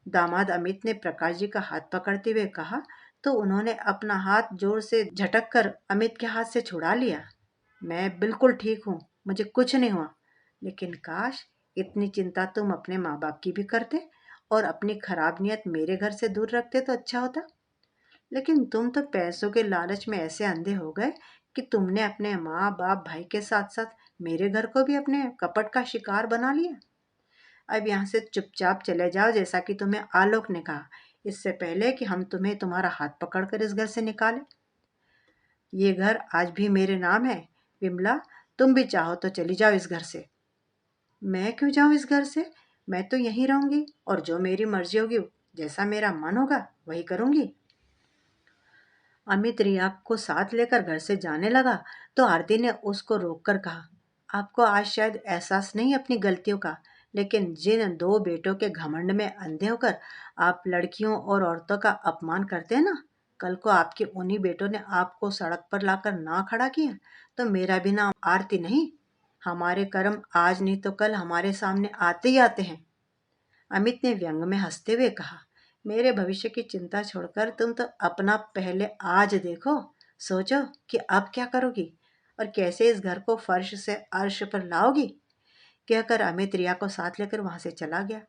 दामाद अमित ने प्रकाश जी का हाथ पकड़ते हुए कहा, तो उन्होंने अपना हाथ जोर से झटक कर अमित के हाथ से छुड़ा लिया। मैं बिल्कुल ठीक हूँ, मुझे कुछ नहीं हुआ। लेकिन काश इतनी चिंता तुम अपने माँ बाप की भी करते और अपनी खराब नियत मेरे घर से दूर रखते तो अच्छा होता। लेकिन तुम तो पैसों के लालच में ऐसे अंधे हो गए कि तुमने अपने माँ बाप भाई के साथ साथ मेरे घर को भी अपने कपट का शिकार बना लिया। अब यहाँ से चुपचाप चले जाओ, जैसा कि तुम्हें आलोक ने कहा, इससे पहले कि हम तुम्हें तुम्हारा हाथ पकड़कर इस घर से निकालें। ये घर आज भी मेरे नाम है। विमला, तुम भी चाहो तो चली जाओ इस घर से। मैं क्यों जाऊं इस घर से? मैं तो यहीं रहूंगी और जो मेरी मर्जी होगी, जैसा मेरा मन होगा वही करूंगी। अमित रिया को साथ लेकर घर से जाने लगा तो आरती ने उसको रोककर कहा, आपको आज शायद एहसास नहीं अपनी गलतियों का, लेकिन जिन दो बेटों के घमंड में अंधे होकर आप लड़कियों और औरतों का अपमान करते हैं ना, कल को आपके उन्हीं बेटों ने आपको सड़क पर लाकर ना खड़ा किया तो मेरा भी नाम आरती नहीं। हमारे कर्म आज नहीं तो कल हमारे सामने आते ही आते हैं। अमित ने व्यंग में हंसते हुए कहा, मेरे भविष्य की चिंता छोड़कर तुम तो अपना पहले आज देखो। सोचो कि अब क्या करोगी और कैसे इस घर को फर्श से अर्श पर लाओगी। कहकर अमित रिया को साथ लेकर वहां से चला गया।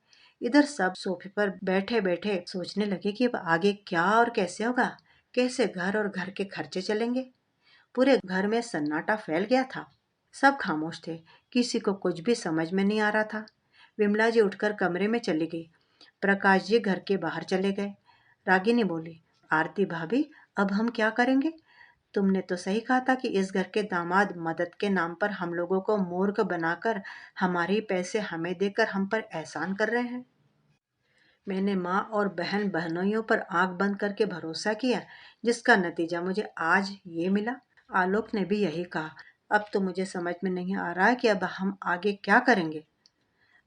इधर सब सोफे पर बैठे बैठे सोचने लगे कि अब आगे क्या और कैसे होगा, कैसे घर और घर के खर्चे चलेंगे। पूरे घर में सन्नाटा फैल गया था। सब खामोश थे, किसी को कुछ भी समझ में नहीं आ रहा था। विमला जी उठकर कमरे में चली गई। प्रकाश जी घर के बाहर चले गए। रागिनी बोली, आरती भाभी, अब हम क्या करेंगे? तुमने तो सही कहा था कि इस घर के दामाद मदद के नाम पर हम लोगों को मूर्ख बनाकर हमारे ही पैसे हमें देकर हम पर एहसान कर रहे हैं। मैंने माँ और बहन बहनोइयों पर आंख बंद करके भरोसा किया, जिसका नतीजा मुझे आज ये मिला। आलोक ने भी यही कहा। अब तो मुझे समझ में नहीं आ रहा है कि अब हम आगे क्या करेंगे।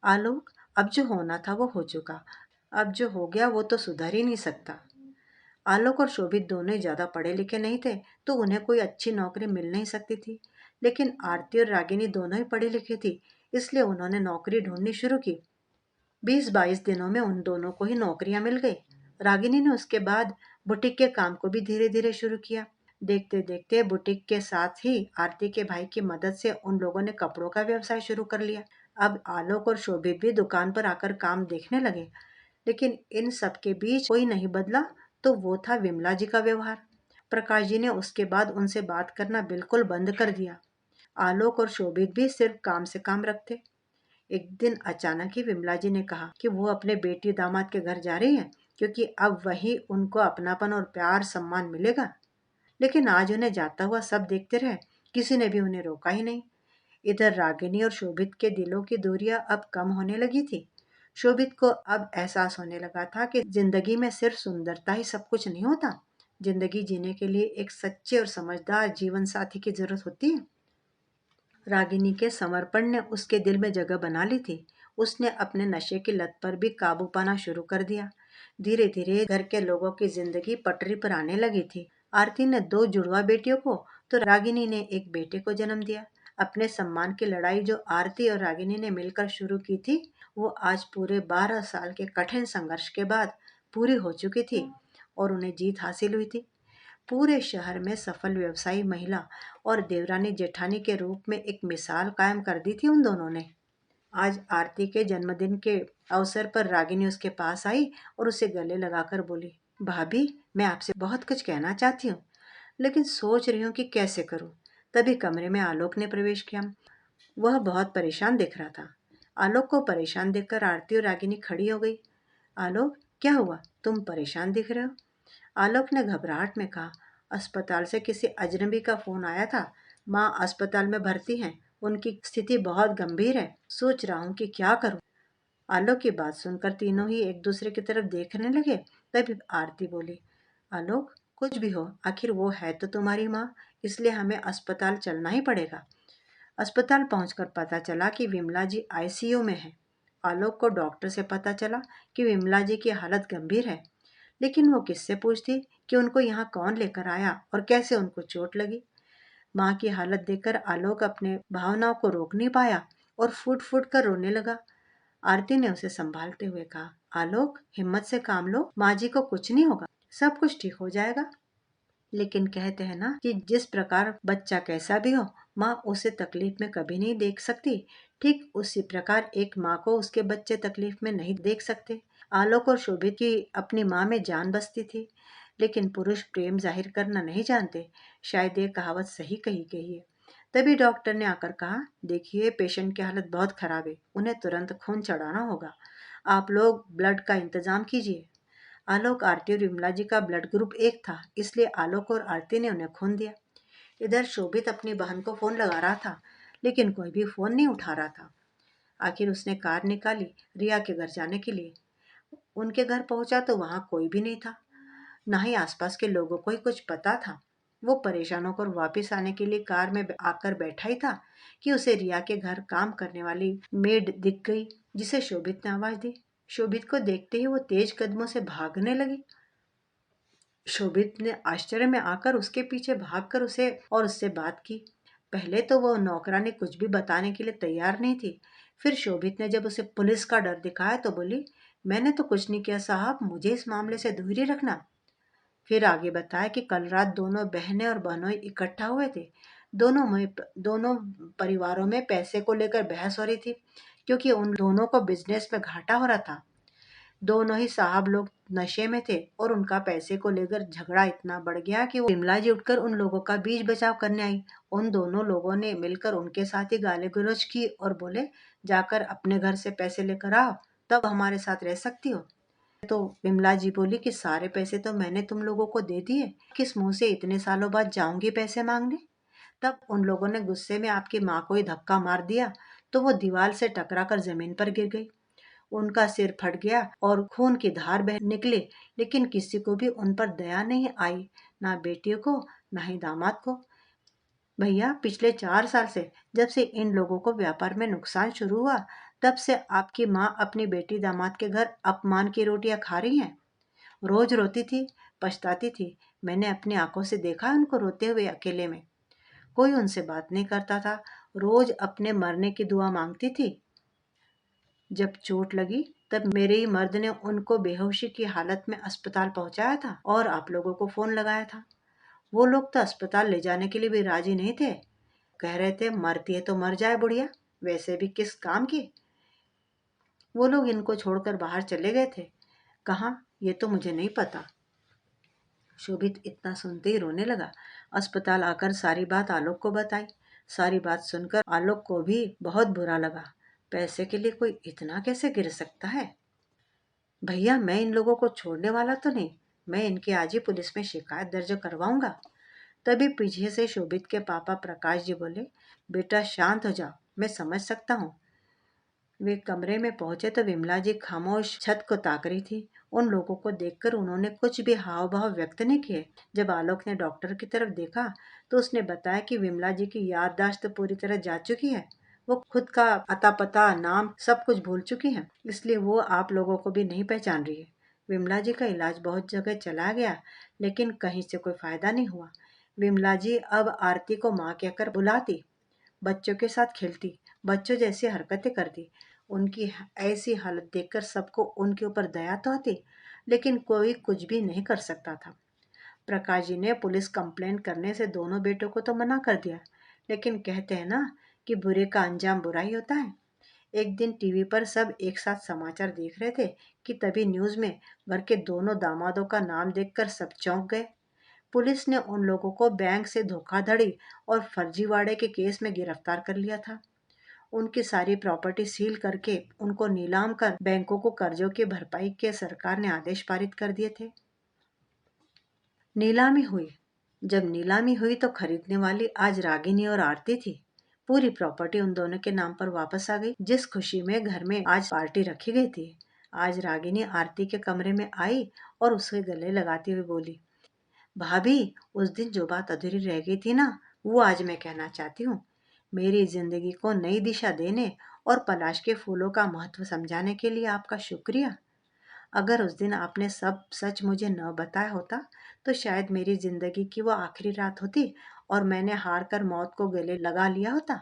आलोक, अब जो होना था वो हो चुका, अब जो हो गया वो तो सुधर ही नहीं सकता। आलोक और शोभित दोनों ही ज्यादा पढ़े लिखे नहीं थे, तो उन्हें कोई अच्छी नौकरी मिल नहीं सकती थी। लेकिन आरती और रागिनी दोनों ही पढ़ी लिखी थी, इसलिए उन्होंने नौकरी ढूंढनी शुरू की। 20-22 दिनों में उन दोनों को ही नौकरियां मिल गई। रागिनी ने उसके बाद बुटीक के काम को भी धीरे धीरे शुरू किया। देखते देखते बुटीक के साथ ही आरती के भाई की मदद से उन लोगों ने कपड़ों का व्यवसाय शुरू कर लिया। अब आलोक और शोभित भी दुकान पर आकर काम देखने लगे। लेकिन इन सब के बीच कोई नहीं बदला, तो वो था विमला जी का व्यवहार। प्रकाश जी ने उसके बाद उनसे बात करना बिल्कुल बंद कर दिया। आलोक और शोभित भी सिर्फ काम से काम रखते। एक दिन अचानक ही विमला जी ने कहा कि वो अपने बेटी दामाद के घर जा रही हैं, क्योंकि अब वही उनको अपनापन और प्यार सम्मान मिलेगा। लेकिन आज उन्हें जाता हुआ सब देखते रहे, किसी ने भी उन्हें रोका ही नहीं। इधर रागिनी और शोभित के दिलों की दूरियां अब कम होने लगी थी। शोभित को अब एहसास होने लगा था कि जिंदगी में सिर्फ सुंदरता ही सब कुछ नहीं होता। जिंदगी जीने के लिए एक सच्चे और समझदार जीवन साथी की जरूरत होती है। रागिनी के समर्पण ने उसके दिल में जगह बना ली थी। उसने अपने नशे की लत पर भी काबू पाना शुरू कर दिया। धीरे धीरे घर के लोगों की जिंदगी पटरी पर आने लगी थी। आरती ने 2 जुड़वा बेटियों को, तो रागिनी ने एक बेटे को जन्म दिया। अपने सम्मान की लड़ाई जो आरती और रागिनी ने मिलकर शुरू की थी, वो आज पूरे 12 साल के कठिन संघर्ष के बाद पूरी हो चुकी थी और उन्हें जीत हासिल हुई थी। पूरे शहर में सफल व्यवसायी महिला और देवरानी जेठानी के रूप में एक मिसाल कायम कर दी थी उन दोनों ने। आज आरती के जन्मदिन के अवसर पर रागिनी उसके पास आई और उसे गले लगाकर बोली, भाभी, मैं आपसे बहुत कुछ कहना चाहती हूँ, लेकिन सोच रही हूँ कि कैसे करूँ। तभी कमरे में आलोक ने प्रवेश किया। वह बहुत परेशान दिख रहा था। आलोक को परेशान देखकर आरती और रागिनी खड़ी हो गई। आलोक, क्या हुआ? तुम परेशान दिख रहे हो। आलोक ने घबराहट में कहा, अस्पताल से किसी अजनबी का फोन आया था। माँ अस्पताल में भर्ती हैं। उनकी स्थिति बहुत गंभीर है। सोच रहा हूँ कि क्या करूँ। आलोक की बात सुनकर तीनों ही एक दूसरे की तरफ देखने लगे। तभी आरती बोली, आलोक, कुछ भी हो, आखिर वो है तो तुम्हारी माँ, इसलिए हमें अस्पताल चलना ही पड़ेगा। अस्पताल पहुंचकर पता चला कि विमला जी आईसीयू में है। आलोक को डॉक्टर से पता चला कि विमला जी की हालत गंभीर है, लेकिन वो किससे पूछती कि उनको यहाँ कौन लेकर आया और कैसे उनको चोट लगी। माँ की हालत देखकर आलोक अपने भावनाओं को रोक नहीं पाया और फूट फूट कर रोने लगा। आरती ने उसे संभालते हुए कहा, आलोक, हिम्मत से काम लो, माँ जी को कुछ नहीं होगा, सब कुछ ठीक हो जाएगा। लेकिन कहते हैं ना कि जिस प्रकार बच्चा कैसा भी हो, माँ उसे तकलीफ में कभी नहीं देख सकती। ठीक उसी प्रकार एक माँ को उसके बच्चे तकलीफ में नहीं देख सकते। आलोक और शोभित की अपनी माँ में जान बसती थी, लेकिन पुरुष प्रेम जाहिर करना नहीं जानते। शायद ये कहावत सही कही गई है। तभी डॉक्टर ने आकर कहा, देखिए, पेशेंट की हालत बहुत खराब है, उन्हें तुरंत खून चढ़ाना होगा। आप लोग ब्लड का इंतजाम कीजिए। आलोक, आरती और विमला जी का ब्लड ग्रुप एक था, इसलिए आलोक और आरती ने उन्हें खून दिया। इधर शोभित अपनी बहन को फोन लगा रहा था, लेकिन कोई भी फोन नहीं उठा रहा था। आखिर उसने कार निकाली रिया के घर जाने के लिए। उनके घर पहुंचा तो वहां कोई भी नहीं था, ना ही आसपास के लोगों को ही कुछ पता था। वो परेशान होकर वापस आने के लिए कार में आकर बैठा ही था कि उसे रिया के घर काम करने वाली मेड दिख गई, जिसे शोभित ने आवाज दी। शोभित को देखते ही वो तेज कदमों से भागने लगी। शोभित ने आश्चर्य में आकर उसके पीछे भागकर उसे और उससे बात की। पहले तो वो नौकरानी कुछ भी बताने के लिए तैयार नहीं थी। फिर शोभित ने जब उसे पुलिस का डर दिखाया तो बोली, मैंने तो कुछ नहीं किया साहब, मुझे इस मामले से दूर ही रखना। फिर आगे बताया कि कल रात दोनों बहनें और बहनोई इकट्ठा हुए थे। दोनों परिवारों में पैसे को लेकर बहस हो रही थी, क्योंकि उन दोनों को बिजनेस में घाटा हो रहा था। दोनों ही साहब लोग नशे में थे और उनका पैसे को लेकर झगड़ा इतना बढ़ गया कि वो विमला जी उठकर उन लोगों का बीच बचाव करने आई। उन दोनों लोगों ने मिलकर उनके साथ ही गाली गलौज की और बोले, जाकर अपने घर से पैसे लेकर आओ, तब हमारे साथ रह सकती हो। तो विमला जी बोली कि सारे पैसे तो मैंने तुम लोगों को दे दिए, किस मुंह से इतने सालों बाद जाऊंगी पैसे मांगने। तब उन लोगों ने गुस्से में आपकी माँ को ही धक्का मार दिया, तो वो दीवार से टकरा कर जमीन पर गिर गई। उनका सिर फट गया और खून की धार बह निकली, लेकिन किसी को भी उन पर दया नहीं आई, ना बेटियों को, ना ही दामाद को। भैया, पिछले 4 साल से जब से इन लोगों को व्यापार में नुकसान शुरू हुआ, तब से आपकी माँ अपनी बेटी दामाद के घर अपमान की रोटियां खा रही हैं। रोज रोती थी, पछताती थी। मैंने अपनी आंखों से देखा उनको रोते हुए अकेले में। कोई उनसे बात नहीं करता था। रोज अपने मरने की दुआ मांगती थी। जब चोट लगी तब मेरे ही मर्द ने उनको बेहोशी की हालत में अस्पताल पहुंचाया था और आप लोगों को फोन लगाया था। वो लोग तो अस्पताल ले जाने के लिए भी राजी नहीं थे। कह रहे थे मरती है तो मर जाए बुढ़िया, वैसे भी किस काम की। वो लोग इनको छोड़कर बाहर चले गए थे। कहाँ, ये तो मुझे नहीं पता। शोभित इतना सुनते ही रोने लगा। अस्पताल आकर सारी बात आलोक को बताई। सारी बात सुनकर आलोक को भी बहुत बुरा लगा। पैसे के लिए कोई इतना कैसे गिर सकता है। भैया, मैं इन लोगों को छोड़ने वाला तो नहीं। मैं इनकी आज ही पुलिस में शिकायत दर्ज करवाऊंगा। तभी पीछे से शोभित के पापा प्रकाश जी बोले, बेटा शांत हो जाओ, मैं समझ सकता हूँ। वे कमरे में पहुंचे तो विमला जी खामोश छत को ताक रही थी। उन लोगों को देखकर उन्होंने कुछ भी हाव भाव व्यक्त नहीं किए। जब आलोक ने डॉक्टर की तरफ देखा तो उसने बताया कि विमला जी की याददाश्त पूरी तरह जा चुकी है। वो खुद का अता पता, नाम सब कुछ भूल चुकी है, इसलिए वो आप लोगों को भी नहीं पहचान रही है। विमला जी का इलाज बहुत जगह चला गया, लेकिन कहीं से कोई फायदा नहीं हुआ। विमला जी अब आरती को माँ कहकर बुलाती, बच्चों के साथ खेलती, बच्चों जैसी हरकतें करती। उनकी ऐसी हालत देखकर सबको उनके ऊपर दया तो आती, लेकिन कोई कुछ भी नहीं कर सकता था। प्रकाश जी ने पुलिस कंप्लेंट करने से दोनों बेटों को तो मना कर दिया, लेकिन कहते हैं ना कि बुरे का अंजाम बुरा ही होता है। एक दिन टीवी पर सब एक साथ समाचार देख रहे थे कि तभी न्यूज में घर के दोनों दामादों का नाम देखकर सब चौंक गए। पुलिस ने उन लोगों को बैंक से धोखाधड़ी और फर्जीवाड़े के केस में गिरफ्तार कर लिया था। उनकी सारी प्रॉपर्टी सील करके उनको नीलाम कर बैंकों को कर्जों की भरपाई के सरकार ने आदेश पारित कर दिए थे। नीलामी हुई। जब नीलामी हुई तो खरीदने वाली आज रागिनी और आरती थी। पूरी प्रॉपर्टी उन दोनों के नाम पर वापस आ गई। जिस खुशी में घर में आज पार्टी रखी गई थी, आज रागिनी आरती के कमरे में आई और उसके गले लगाती हुई बोली, भाभी, उस दिन जो बात अधूरी रह गई थी ना, वो आज मैं कहना चाहती हूँ। मेरी जिंदगी को नई दिशा देने और पलाश के फूलों का महत्व समझाने के लिए आपका शुक्रिया। अगर उस दिन आपने सब सच मुझे न बताया होता तो शायद मेरी जिंदगी की वो आखिरी रात होती और मैंने हार कर मौत को गले लगा लिया होता।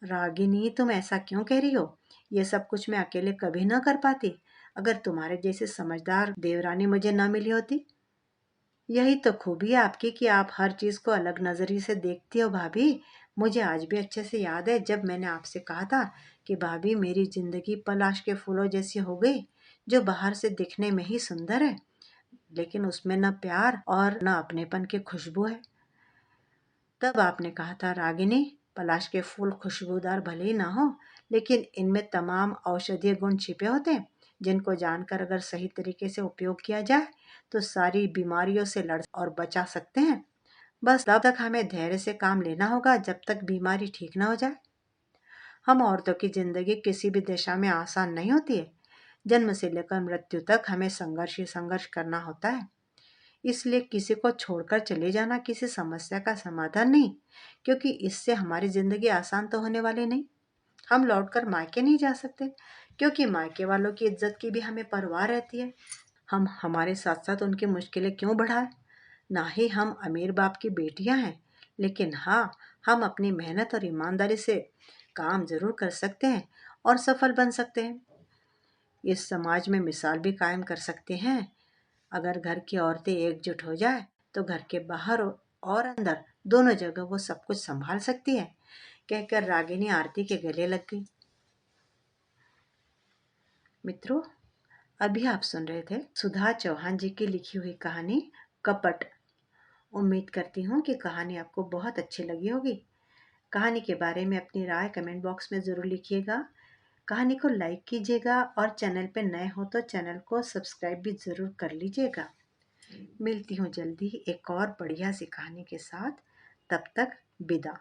रागिनी, तुम ऐसा क्यों कह रही हो? ये सब कुछ मैं अकेले कभी न कर पाती अगर तुम्हारे जैसे समझदार देवरानी मुझे न मिली होती। यही तो खूबी है आपकी कि आप हर चीज को अलग नजरिए से देखती हो भाभी। मुझे आज भी अच्छे से याद है जब मैंने आपसे कहा था कि भाभी, मेरी जिंदगी पलाश के फूलों जैसी हो गई, जो बाहर से दिखने में ही सुंदर है, लेकिन उसमें न प्यार और न अपनेपन की खुशबू है। तब आपने कहा था, रागिनी, पलाश के फूल खुशबूदार भले ही ना हो, लेकिन इनमें तमाम औषधीय गुण छिपे होते हैं, जिनको जानकर अगर सही तरीके से उपयोग किया जाए तो सारी बीमारियों से लड़ और बचा सकते हैं। बस तब तक हमें धैर्य से काम लेना होगा जब तक बीमारी ठीक ना हो जाए। हम औरतों की जिंदगी किसी भी दिशा में आसान नहीं होती है। जन्म से लेकर मृत्यु तक हमें संघर्ष ही संघर्ष करना होता है। इसलिए किसी को छोड़कर चले जाना किसी समस्या का समाधान नहीं, क्योंकि इससे हमारी जिंदगी आसान तो होने वाली नहीं। हम लौटकर मायके नहीं जा सकते, क्योंकि मायके वालों की इज्जत की भी हमें परवाह रहती है। हम हमारे साथ साथ उनकी मुश्किलें क्यों बढ़ाएं? ना ही हम अमीर बाप की बेटियां हैं, लेकिन हाँ, हम अपनी मेहनत और ईमानदारी से काम जरूर कर सकते हैं और सफल बन सकते हैं। इस समाज में मिसाल भी कायम कर सकते हैं। अगर घर की औरतें एकजुट हो जाए तो घर के बाहर और अंदर दोनों जगह वो सब कुछ संभाल सकती है। कहकर रागिनी आरती के गले लग गई। मित्रों, अभी आप सुन रहे थे सुधा चौहान जी की लिखी हुई कहानी कपट। उम्मीद करती हूँ कि कहानी आपको बहुत अच्छी लगी होगी। कहानी के बारे में अपनी राय कमेंट बॉक्स में ज़रूर लिखिएगा। कहानी को लाइक कीजिएगा और चैनल पर नए हो तो चैनल को सब्सक्राइब भी ज़रूर कर लीजिएगा। मिलती हूँ जल्दी ही एक और बढ़िया सी कहानी के साथ। तब तक विदा।